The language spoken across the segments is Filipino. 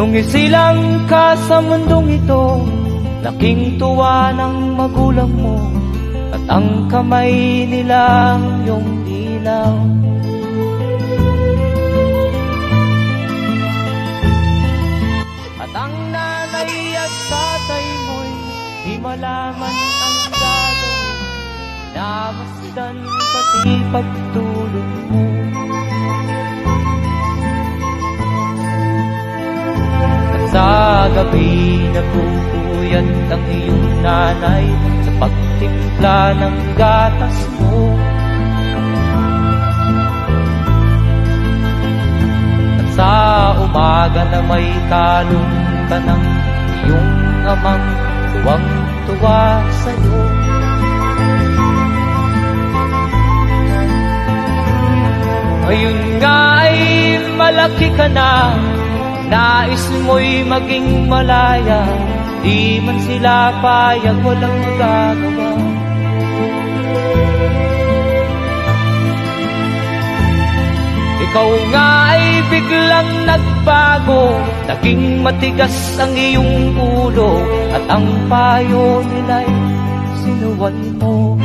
Nung isilang ka sa mundong ito, laking tuwa ng magulang mo, at ang kamay nila iyong ilaw. At ang nanay at tatay mo'y di malaman ang gagawin, namasdan pati pagtulog mo. Sa gabi nagpupuyat ang iyong nanay sa pagtimpla ng gatas mo. At sa umaga na may talong ka ng iyong amang tuwang-tuwa sa'yo. Ngayon nga ay malaki ka na, nais mo'y maging malaya, di man sila payag, walang magagawa. Ikaw nga ay biglang nagbago, naging matigas ang iyong ulo, at ang payo nila'y sinuway mo.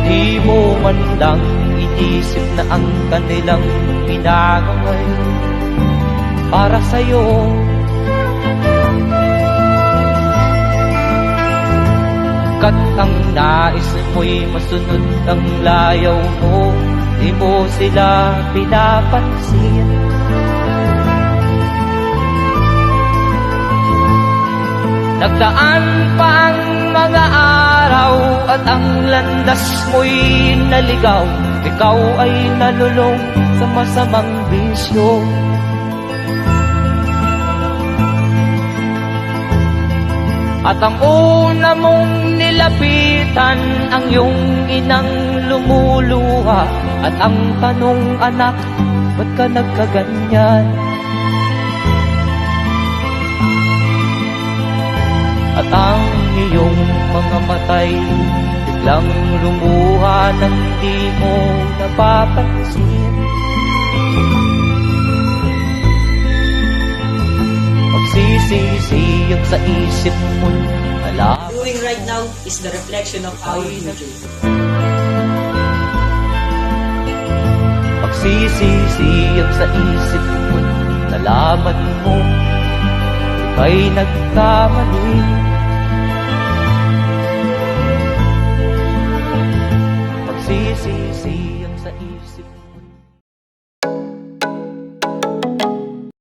Di mo man lang inisip na ang kanilang pinagaway para sa'yo. Kat ang nais mo'y masunod ang layaw mo, di mo sila pinapansin. Nagdaan pa ang mga araw at ang landas mo'y naligaw, ikaw ay nalulong sa masamang bisyo. At ang una mong nilapitan ang iyong inang lumuluha, at ang tanong, anak, ba't ka nagkaganyan? At ang iyong mga matay biglang lumuha nang di mo napapansin. Magsisisiyag sa isip mo, alam. Doing right now is the reflection of our future. Magsisisiyag sa isip mo, nalaman mo, ika'y nagkamali.